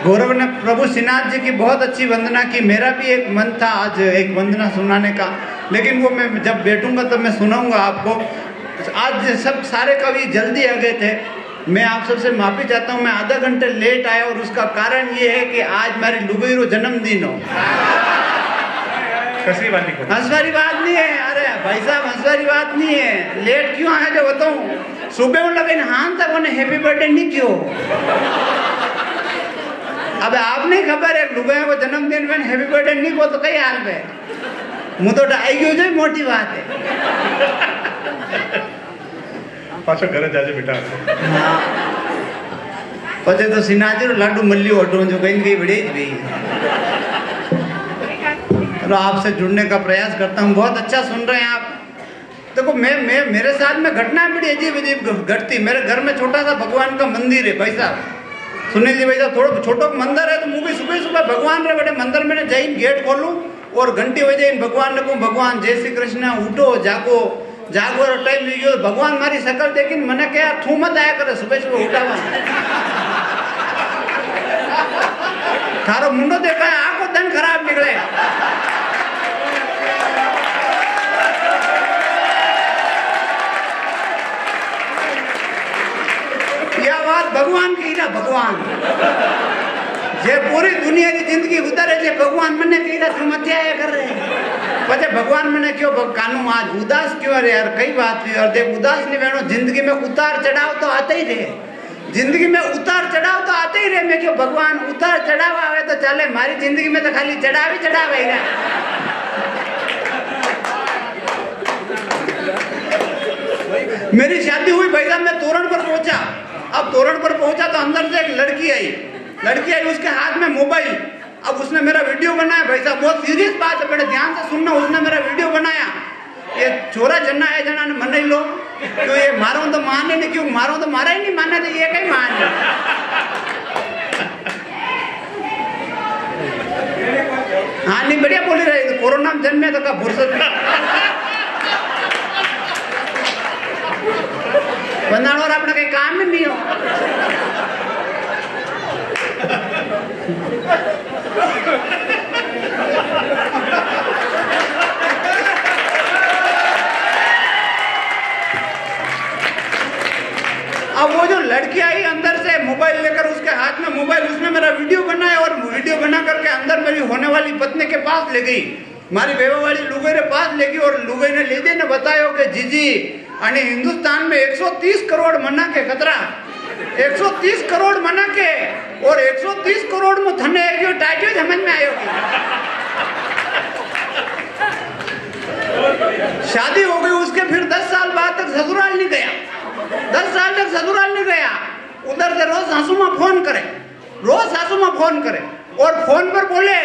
गौरव ने प्रभु श्रीनाथ जी की बहुत अच्छी वंदना की। मेरा भी एक मन था आज एक वंदना सुनाने का, लेकिन वो मैं जब बैठूंगा तब मैं सुनाऊंगा आपको। आज सब सारे कवि जल्दी आ गए थे, मैं आप सबसे माफी चाहता हूँ, मैं आधा घंटे लेट आया और उसका कारण ये है कि आज मेरी लुगईरो जन्मदिन हो। हंसवारी बात नहीं है, अरे भाई साहब हंसवारी बात नहीं है। लेट क्यों आया जो बताऊं, सुबह लगे हाँ तक उन्हें हैप्पी बर्थडे नहीं क्यों। अब आप नहीं खबर है लुगाया को जन्मदिन में हैप्पी बर्थडे नहीं को तो कई हाल में मुँह तो डाई गयो जो मोटी बात है। पाछो घरे जाजे बेटा। हाँ पचे तो सिनाजी रो लाडू मल्ली ऑटो जो कहीं कहीं बड़ी भी। चलो आपसे जुड़ने का प्रयास करता हूँ, बहुत अच्छा सुन रहे हैं आप। देखो मैं मेरे साथ में घटना बड़ी अजीब अजीब घटती। मेरे घर में छोटा सा भगवान का मंदिर है भाई साहब, सुनील जी भाई साहब, थोड़ा छोटो मंदिर है तो मुझे सुबह सुबह भगवान रे बड़े मंदिर में जाइन गेट खोलूं और घंटी बजे भगवान ने कहूँ भगवान जय श्री कृष्ण उठो जागो जागो टाइम गयो। भगवान मारी शकल देखी मैंने क्या थू मत आया करे सुबह सुबह उठावा। थारो मुंडो देखा है आंखों दिन खराब निकले। यह बात भगवान की ना, भगवान जे पूरी दुनिया की जिंदगी उतारे जे भगवान मने कही ना तुम अत्याचार कर रहे हैं। पचे भगवान मैंने क्यों कानू आज उदास क्यों अरे यार कई बात हुई। और देख उदास नहीं बहनों, जिंदगी में उतार चढ़ाव तो आते ही रहे, जिंदगी में उतार चढ़ाव तो आते ही रहे। मैं क्यों भगवान उतार चढ़ाव आवे तो चले, हमारी जिंदगी में तो खाली चढ़ाव ही चढ़ाव है। मेरी शादी हुई भाई साहब, मैं तोरण पर पहुंचा। अब तोरण पर पहुंचा तो अंदर से एक लड़की आई उसके हाथ में मोबाइल। अब उसने मेरा वीडियो बनाया भाई साहब, बहुत सीरियस बात है, बड़े ध्यान से सुनना। उसने मेरा वीडियो बनाया, ये छोरा जना है जना ने मन लो क्यों ये मारो तो माने नहीं, क्यों मारो तो मारा ही नहीं, माने तो ये कहीं मान। हाँ नहीं बढ़िया बोली रही तो कोरोना में जन्मे तो का फुर्सत बंदाण और अपना कहीं काम ही नहीं हो। अब वो जो लड़की आई अंदर से मोबाइल लेकर, उसके हाथ में मोबाइल, उसने मेरा वीडियो बनाया और वीडियो बना करके अंदर मेरी होने वाली पत्नी के पास ले गई, मारी बेवा वाली लुगाई रे पास ले गई। और लुगाई ने ले दे ने बतायो कि जीजी अने हिंदुस्तान में 130 करोड़ मना के खतरा, 130 करोड़ मना के, और 130 करोड़ में थने आएगी टाइटियो समझ में आयो। शादी हो गई, उसके फिर 10 साल बाद तक ससुराल नहीं गया, 10 साल तक ससुराल नहीं गया। उधर से रोज सासू माँ फोन करे, रोज सासू माँ फोन करे और फोन पर बोले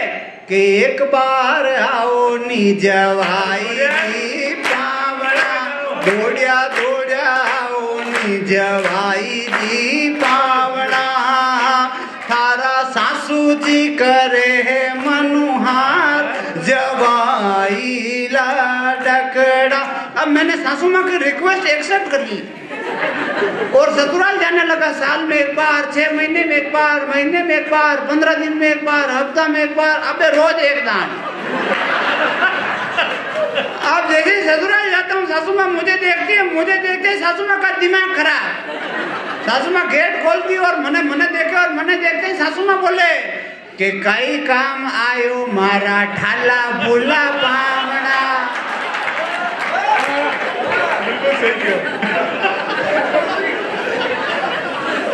कि एक बार आओ नी जवाई पावड़ा, दौड़िया दौड़िया आओ नी जवाई जी पावड़ा, थारा सासू जी करे है मनुहार जवाई लाडकड़ा। अब मैंने सासू माँ की रिक्वेस्ट एक्सेप्ट कर ली और ससुराल जाने लगा। साल में एक बार, 6 महीने में एक बार, महीने में एक बार, 15 दिन में एक बार, हफ्ता में एक बार, अबे रोज एक दान। अब जैसे ही ससुराल जाता हूँ सासू माँ मुझे देखती है, मुझे देखते ही सासू माँ का दिमाग खराब। सासू माँ गेट खोलती और मने देखे और मने देखते ही सासू माँ बोले कि कई काम आयो मारा ठाला बोला बामणा।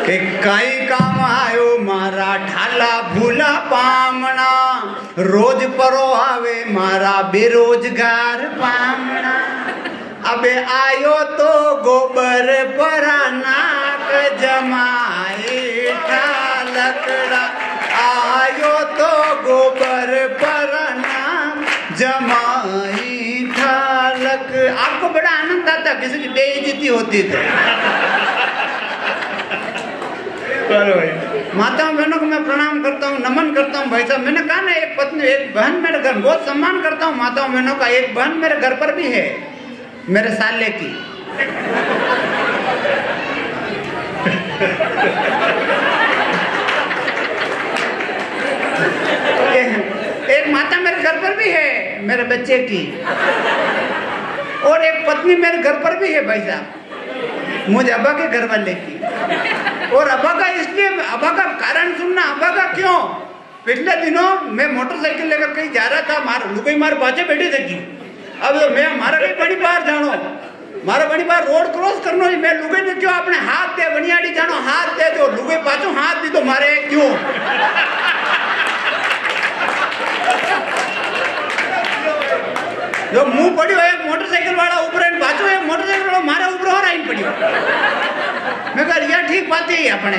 कि कई काम आयो मारा ठाला भूला पामणा, रोज परो आवे मारा बेरोजगार पामणा। अबे आयो तो गोबर परा नाक जमाए ठालकड़ा, आयो तो गोबर परा नाक जमाई ठालक। आपको बड़ा आनंद आता, किसी की बेइज्जती होती थी। माताओं बहनों को मैं प्रणाम करता हूँ, नमन करता हूँ भाई साहब। मैंने कहा ना एक पत्नी एक बहन मेरे घर, बहुत सम्मान करता हूँ माताओं बहनों का। एक बहन मेरे घर पर भी है, मेरे साले की। मेरे बच्चे की, और एक पत्नी मेरे घर पर भी है भाई साहब, मुझे अब्बा के घर वाले की। और अब्बा का इसलिए, अब्बा का कारण सुनना, अब्बा का क्यों, पिछले दिनों मैं मोटरसाइकिल लेकर कहीं जा रहा था, मारे पाचे बैठी थी। अब तो मैं मारा कहीं बड़ी बार जानो, मारा बड़ी बार रोड क्रॉस करनो, मैं लुगे ने क्यों अपने हाथ दे बनियाड़ी जानो, हाथ दे दो, लुगे पाछो हाथ दी तो मारे क्यों। जो मुंह पड़ियो एक मोटरसाइकिल वाला ऊपर पाछो एक मोटरसाइकिल वाला मारे ऊपर और आइन पड़ियो। मैं कह रिया ठीक बात है अपने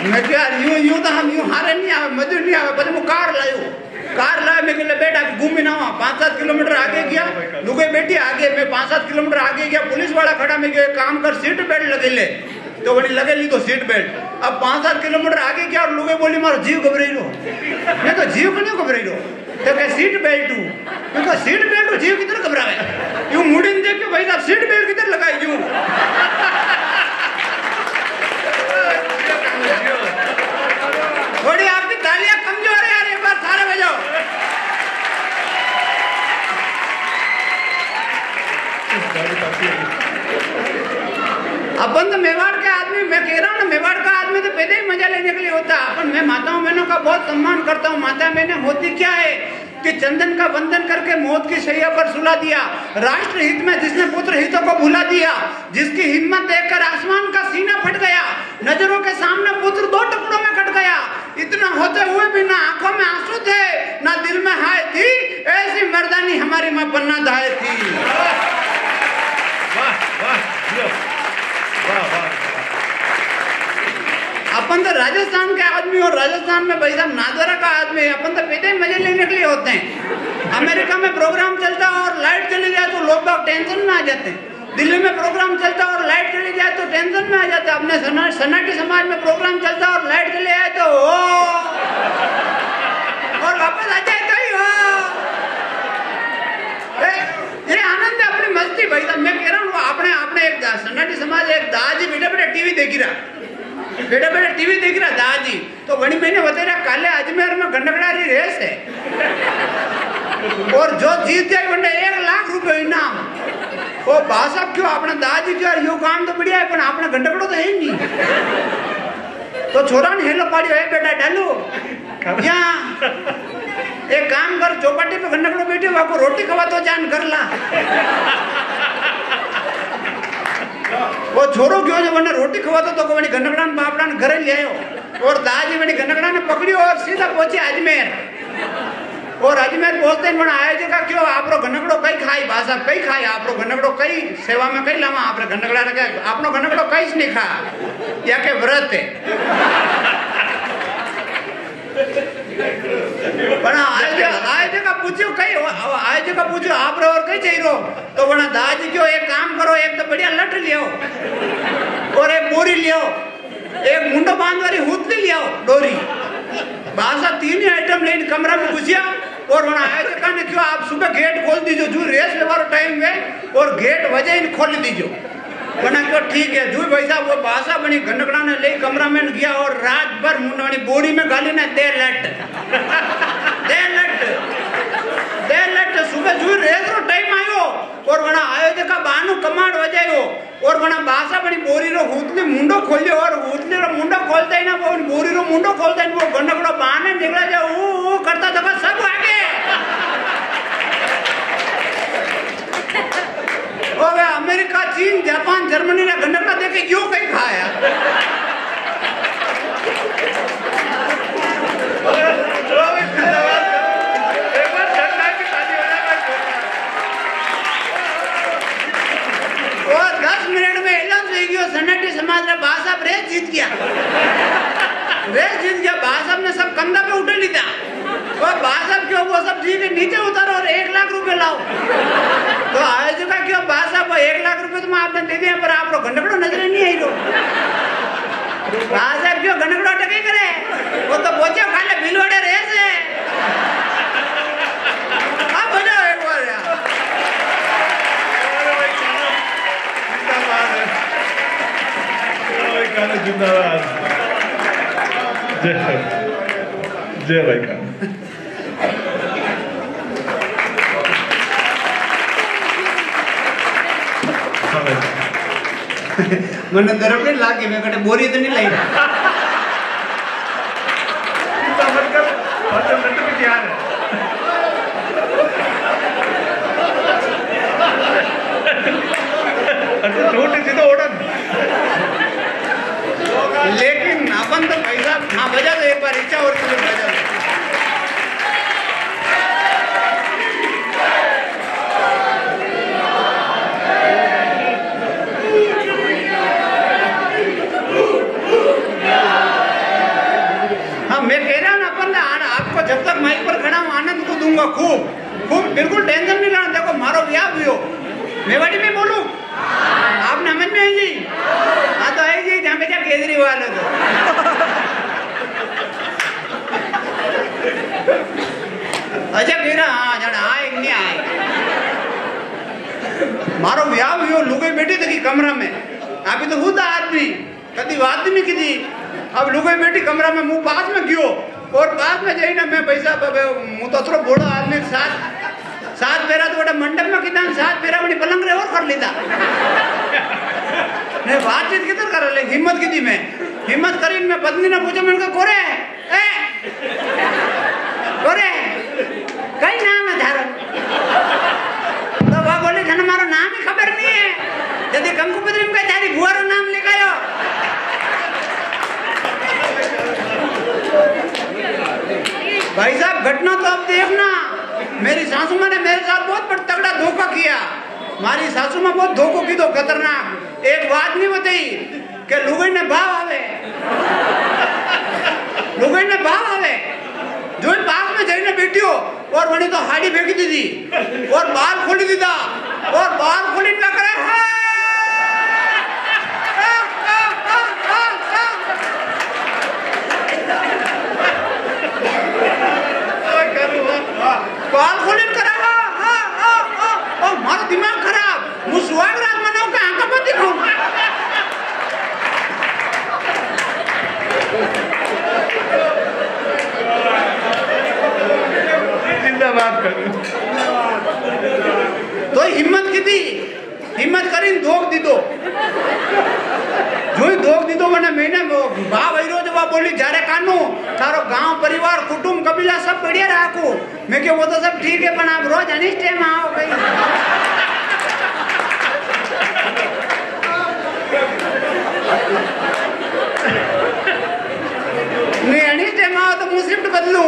मैं क्या यूं तो हम यूं हारे नहीं आवे, मजदूर नहीं आवे, पर मैं कार लाया, मैं कहले बेटा घूमी ना 5-7 किलोमीटर आगे गया, लुगे बेटी आगे, मैं 5-7 किलोमीटर आगे गया, पुलिस वाला खड़ा, मैं गया काम कर सीट बेल्ट लगे ले, तो बड़ी लगे ली तो सीट बेल्ट। अब 5-7 किलोमीटर आगे गया और लुगे बोली मारो जीव घबराई रो, मैं तो जीव क्यों घबराई रो, तो कह सीट बेल्ट हूँ, मैं कहा सीट बेल्ट हूँ जीव किधर घबरावे, यूं मुड़ी देख के भाई साहब सीट बेल्ट किधर लगाई यूं। थोड़ी आपकी तालियां कमजोर है यार, एक बार थारे बजाओ। अपन तो मेवाड़ के आदमी, मैं कह रहा हूँ ना, मेवाड़ का आदमी तो पहले ही मजा लेने के लिए होता है। अपन मैं माताओं बहनों का बहुत सम्मान करता हूँ। माता बहनें होती क्या है कि चंदन का बंधन करके मौत की शैया पर सुला दिया, राष्ट्र हित में जिसने पुत्र हितों को भुला दिया, जिसकी हिम्मत देखकर आसमान का सीना फट गया, नजरों के सामने पुत्र 2 टुकड़ों में कट गया, इतना होते हुए भी ना आंखों में आंसू थे ना दिल में हाय थी, ऐसी मर्दानी हमारी मां पन्ना दाए थी। अपन तो राजस्थान के आदमी, और राजस्थान में भाई साहब नादरा का आदमी, अपन तो पैदे मजे लेने के लिए होते हैं। अमेरिका में प्रोग्राम चलता है और लाइट चली जाए तो लोग बाग टेंशन में आ जाते हैं, दिल्ली में प्रोग्राम चलता है और लाइट चली जाए तो टेंशन में आ जाते हैं, अपने सन्नाटी समाज में प्रोग्राम चलता है और लाइट चले जाए तो हो, और वापस आ जाए तो ही हो। ये आनंद है अपनी मस्ती भाई साहब। मैं कह रहा हूँ अपने एक सन्नाटी समाज एक दादी बेटा टीवी देखी रहा, बेटा टीवी देख रहा दादी, तो बड़ी मैंने बताया काले अजमेर में गंडकड़ारी रेस है और जो जीत जाए बंदे 1 लाख रुपए इनाम। वो भाषा क्यों अपना दादी क्यों यो काम तो बढ़िया है, पर अपना गंडकड़ो तो है ही नहीं। तो छोरा ने हेलो पाड़ियो है बेटा डालो यहाँ एक काम कर, चौपाटी पे गंडकड़ो बैठे आपको रोटी खवा तो जान कर ला। वो छोरो क्यों जो बने रोटी खवातो तो को बनी गन्नकड़ा ने बापड़ा ने घरे ले आयो, और दादी बनी गन्नकड़ा ने पकड़ी और सीधा पहुंचे अजमेर। और अजमेर पहुंचते ही बना आयोजक का क्यों आपरो गन्नकड़ो कई खाई भाषा कई खाई, आपरो गन्नकड़ो कई सेवा में कई लावा, आपरे गन्नकड़ा ने कहा आपनो गन्नकड़ो कई नहीं खा, या के व्रत है। बना आयोजक का पूछो कई, आयोजक का पूछो आपरो और कई चाहिए, तो बना दादी क्यों एक काम करो, एक तो बढ़िया लट लियो और एक बोरी लियो, एक मुंडो बांध वाली हुतली लियो डोरी, भाषा 3 ही आइटम लेने कमरा में घुसिया। और बना आयोजक ने क्यों आप सुबह गेट खोल दीजो जो रेस व्यवहार टाइम में, और गेट वजह इन खोल दीजो। बना क्यों ठीक है दुई भाई साहब। वो भाषा बनी गन्नकड़ा ने ले कमरा में गया और रात भर मुंडवानी बोरी में गाली ने दे लट सुबह जुई रेस रो टाइम आयो, और बना आयोजक का बानु कमांड वजायो, और बना भाषा बनी बोरी रो हुतली मुंडो खोलियो, और हुतली रो मुंडो खोलता ही ना वो बोरी रो मुंडो खोलता ही वो गन्नकड़ो बाने निकला जाओ ऊ करता था सब आगे। ओए अमेरिका चीन जापान जर्मनी ने गन्नकड़ा देखे क्यों कहीं खाया। और 10 मिनट में ऐलान हो गया सन्नाटी समाज ने भाषा रेस जीत गया, भाषा ने सब कंधा पे उठे लीधा, और भाषा क्यों वो सब ठीक है नीचे उतारो और 1 लाख रुपए लाओ। तो आयोजक का क्यों भाषा को 1 लाख रुपए तो आपने दे दिया, पर आप लोग गन्नकड़ो नजर नहीं आई लो। भाषा क्यों गन्नकड़ो टके करे, वो तो बोचे खाले बिलवड़े रेस है। अब बजाओ एक बार यार। जिंदाबाद। जय जय भाई का। मैंने दरब नहीं लागी, मैं कटे बोरी तो नहीं लाई। तैयार है। छोटी सी तो ओढ़न। लेकिन अपन तो पैसा हाँ बजा दो एक बार इच्छा और बजा दो। हाँ मैं कह रहा हूँ ना अपन आपको जब तक माइक पर खड़ा हूँ आनंद को दूंगा खूब खूब, बिल्कुल टेंशन नहीं लेना। देखो मारो ब्याह भी हो, मेवाड़ी में बोलूं आप समझ में आई जी? हाँ तो आई जी जहाँ पे क्या केजरीवाल है तो अच्छा कह रहा हाँ जरा आए नहीं आए। मारो ब्याह भी हो, लुगाई बैठी थी कमरा में, अभी तो खुद आदमी कभी बात नहीं की थी। अब लुगाई बैठी कमरा में, मुंह पास में क्यों और पास में जाई ना मैं पैसा मुँह तो असरो बोलो आदमी साथ फेरा तो बड़ा मंडप में कितना साथ फेरा बड़ी पलंग रे और कर लेता। मैं बातचीत किधर कर ले, हिम्मत की थी मैं, हिम्मत करी मैं पत्नी ने पूछा मैंने कहा कोरे कोरे कई नाम है थारा? तो वह बोले जन मारो नाम ही खबर नहीं है, यदि कंकुपत्री में थारी बुआ रो नाम लिखायो। भाई साहब घटना तो अब देखना, मेरी सासू माँ ने मेरे साथ बहुत तगड़ा धोखा किया। हमारी सासू माँ बहुत धोखो की तो खतरनाक। एक बात नहीं बताई कि लुगाई ने भाव आवे, लुगाई ने भाव आवे जो पास में जाइने बैठियो और वही तो हाड़ी फेंकी दी और बाल खोली दीदा और बाल खोली ना करे बाल खोली करा और मारा दिमाग खराब। मुझ सुहाग रात मनाओ का आंखा मत दिखाओ। जिंदाबाद कर। तो हिम्मत की थी, हिम्मत करी धोख दी दो जो ही धोख दी दो मैंने महीने भाव आई रोज वह बोली जा रे कानू तारो गांव परिवार कुटुंब कबीला सब बढ़िया राखू। मैं क्या वो तो सब ठीक है पर आप रोज अनिष्ट टाइम आओ कहीं नहीं अनिष्ट टाइम आओ तो मुंह शिफ्ट बदलू।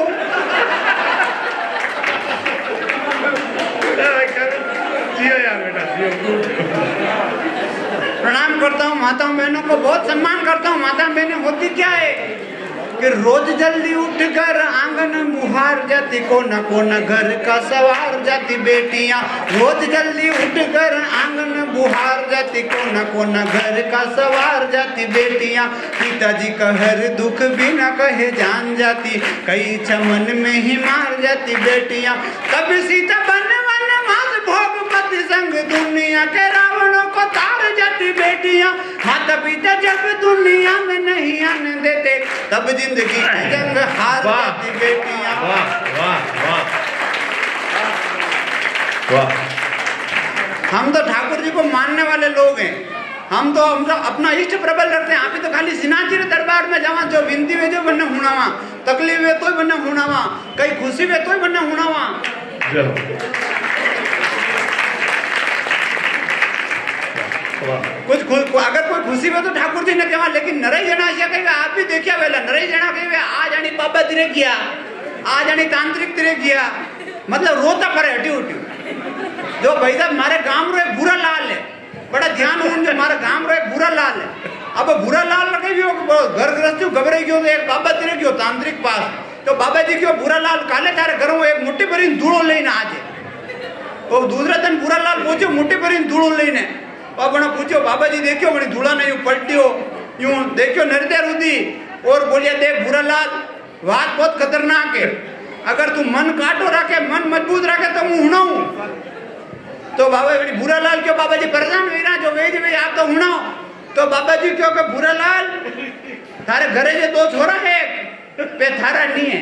प्रणाम करता हूँ माताओं बहनों को, बहुत सम्मान करता हूँ। माता बहनें होती क्या है कि रोज जल्दी उठ कर आंगन बुहार जाती, कोना कोना घर का सवार जाती बेटियां। रोज जल्दी उठ कर आंगन बुहार जाती, कोना कोना घर का सवार जाती बेटियां। पिताजी का हर दुख बिना कहे जान जाती, कई चमन में ही मार जाती बेटियां। कभी सीता बन वनवास भोगपति संग दुनिया के रावणों को तार जाती बेटियां। माता पिता जब दुनिया में नहीं आने देते तब जिंदगी की जंग हार जाती बेटियां। वाह वाह वाह वाह। हम तो ठाकुर जी को मानने वाले लोग हैं, हम तो अपना इष्ट प्रबल रखते हैं। आप तो खाली सिनाची दरबार में जावा, जो विनती वे जो बन्ने हुणावा, तकलीफ वे तो बन्ने हुणावा, कई खुशी वे तो बन्ने हुणावा। कुछ अगर कोई खुशी में तो ठाकुर जी ने कहा, लेकिन नरई जना ऐसा कहेगा आप भी देखिया वेला नरई जना कहेगा आ जानी बाबा तिरे किया, आ जानी तांत्रिक तिरे किया, मतलब रोता पड़े हटी उठी। जो भाई साहब हमारे गांव रो एक बुरा लाल है, बड़ा ध्यान हो जो हमारे गांव रो एक बुरा लाल है। अब बुरा लाल लगे भी घर गृहस्थी घबरे गयो तो एक बाबा तिरे गयो तांत्रिक पास, तो बाबा जी क्यों बुरा लाल काले तारे घरों एक मुट्ठी भरी धूड़ो लेने आजे। तो दूसरे दिन बुरा लाल पूछो मुट्ठी भरी धूड़ो लेने, अपना पूछो बाबा जी देखियो बड़ी धूला नहीं पलटियो यूं देखियो नृत्य रुदी और बोलिया देख बुरा लाल बात बहुत खतरनाक है, अगर तू मन काटो रखे मन मजबूत रखे तो मैं हुणाऊ। तो बाबा बुरा लाल क्यों बाबा जी परेशान हुई ना जो वे आप तो हुणाओ। तो बाबा जी क्यों के भूरालाल थारे घरे जे 2 छोरा है पे थारा नहीं है।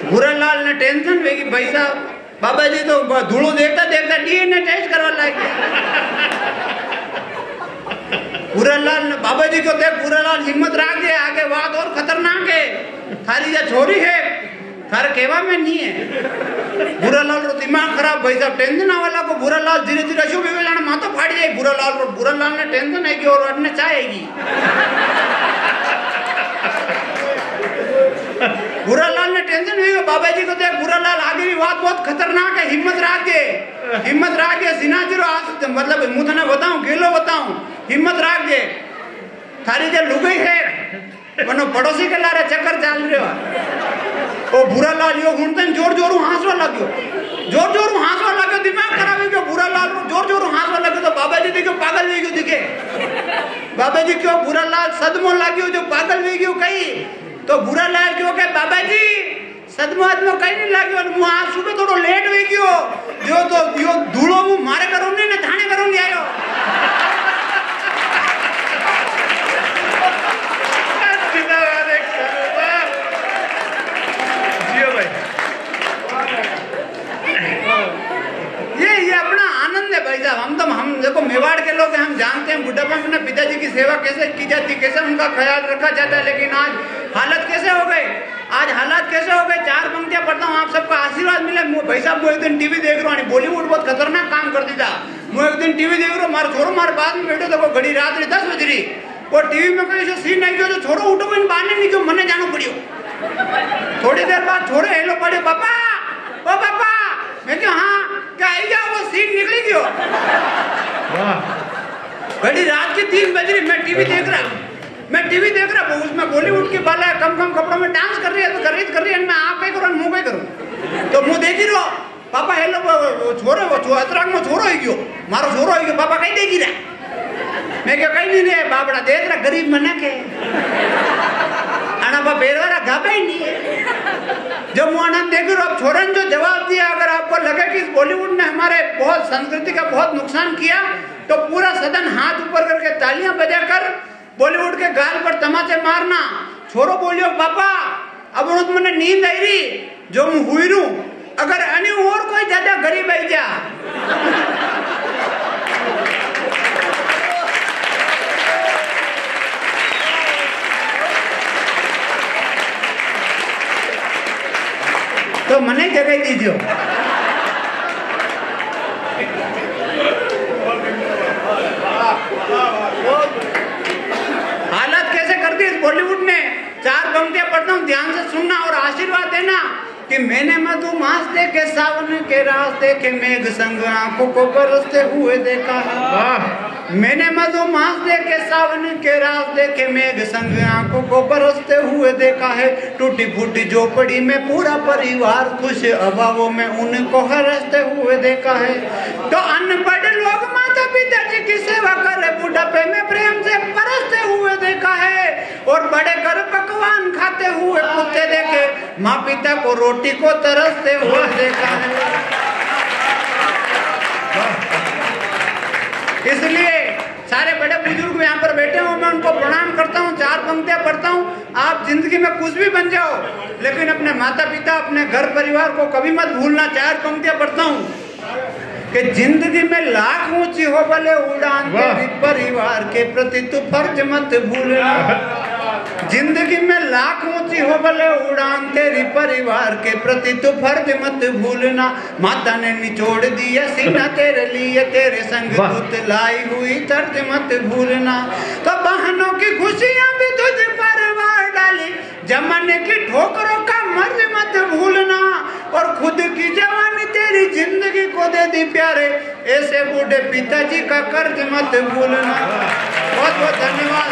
भूरालाल ने टेंशन वेगी भाई साहब बाबा जी तो धूड़ो देखता देखता डीएनए टेस्ट करवा लागे। भूरालाल ने बाबा जी को देख भूरालाल हिम्मत रख दे आगे बात और खतरनाक है थारी जा छोरी है थारे केवा में नहीं है। भूरालाल रो दिमाग खराब भाई साहब टेंशन वाला को भूरालाल धीरे धीरे अशोक जाने माथा फाड़ जाए भूरालाल ने टेंशन है कि और अड़ने चाहेगी। भूरालाल ने टेंशन हुई बाबा जी को देख भूरालाल आगे भी बात बहुत खतरनाक है हिम्मत राख दे सिना जीरो मतलब मुँह ने बताऊं गेलो बताऊं हिम्मत राख दे थारी जो लुगई है मनो पड़ोसी के लारे चक्कर चाल रहे ओ भूरालाल यो हुनतन जोर जोरू हंसवा लाग्यो दिमाग खराब है भूरालाल जोर हंसवा लाग्यो तो बाबा जी देखो पागल हो गयो दिखे बाबा जी क्यों भूरालाल सदमो लाग्यो जो पागल हो गयो कई तो भूरालाल क्यों के बाबा जी सदमो आदमो कई नहीं लाग्यो मु आज सुबह थोड़ो लेट हो गयो जो तो यो धूलो मु मारे करो ने थाने करो नहीं आयो। ये अपना आनंद है भाई साहब हम देखो मेवाड़ के लोग हम जानते हैं बुढ़ापा में अपने पिताजी की सेवा कैसे की जाती कैसे उनका ख्याल रखा जाता है लेकिन आज हालत कैसे हो गए 4 पंक्तियां पढ़ता हूँ आप सबका आशीर्वाद मिले भाई साहब वो एक दिन टीवी देख रहा हूँ बॉलीवुड बहुत खतरनाक काम कर दी था मैं एक दिन टीवी देख रहा हूँ मारे छोरो मारे बाद में बैठो देखो घड़ी रात 10 बज रही और टीवी में कोई सीन नहीं गयो तो छोरो उठो इन बाहर नहीं गयो मने जानो पड़ियो। थोड़ी देर बाद छोरे हेलो पड़े पापा ओ पापा मैं क्या हाँ क्या आई जाओ वो सीन निकली गयो। घड़ी रात की 3 बज रही मैं टीवी देख रहा उसमें बॉलीवुड की बाला कम कपड़ों में डांस कर रही है तो कर रही है मैं आप कहीं करूँ मुँह कहीं करूँ तो मुँह देखी रहो पापा हेलो छोरे वो अतराग में छोरो ही गयो मारो छोरो ही गयो पापा कहीं देखी रहा मैं क्या कहीं नहीं रहे बाबड़ा देख रहा गरीब मना के आना बेरवारा गाबा ही नहीं है। जब वो आनंद देख रहे अब छोरन जो जवाब दिया अगर आपको लगे कि इस बॉलीवुड ने हमारे बहुत संस्कृति का बहुत नुकसान किया तो पूरा सदन हाथ ऊपर करके तालियां बजाकर बॉलीवुड के गाल पर तमाचे मारना। छोरो बोलियो पापा अब उन मैंने नींद आई रही जो मैं हुई रू अगर अन्य और कोई ज्यादा गरीब आई जा तो मने जगह दीजियो। हालत कैसे कर दी इस बॉलीवुड ने 4 पंक्तियां पढ़ता हूँ ध्यान से सुनना और आशीर्वाद देना कि मैंने मधुमास देखे सावन के रास्ते के मेघ संग आंखों को बरसते हुए देखा है। मैंने मधुमास देखे सावन के रास्ते के मेघ संग आंखों को बरसते हुए देखा है। टूटी फूटी झोपड़ी में पूरा परिवार खुश अभावों में उनको हरसते हुए देखा है। तो अनपढ़ लोग माता पिता जी की सेवा करे बुढ़ापे में प्रेम से परसते हुए देखा है। और बड़े घर पकवान खाते हुए कुत्ते देखे माँ पिता को रोटी को तरसते हुए देखा है। इसलिए सारे बड़े बुजुर्ग यहाँ पर बैठे हो मैं उनको प्रणाम करता हूँ 4 पंक्तियां पढ़ता हूँ। आप जिंदगी में कुछ भी बन जाओ लेकिन अपने माता पिता अपने घर परिवार को कभी मत भूलना। 4 पंक्तियां पढ़ता हूँ कि जिंदगी में लाख ऊंची हो भले उड़ान तेरी परिवार के प्रति तू फर्ज मत भूलना। जिंदगी में लाख ऊंची हो भले उड़ान तेरी परिवार के प्रति तू फर्ज मत भूलना। माता ने निचोड़ दिया सीना तेरे लिए तेरे संग दूत लाई हुई तर्ज मत भूलना। तो बहनों की खुशियां भी तुझ पर वार डाली जमाने की ठोकरों का मर्ज मत भूलना। और खुद की जवानी तेरी जिंदगी को दे दी प्यारे ऐसे बूढ़े पिताजी का कर्ज मत भूलना। बहुत बहुत धन्यवाद।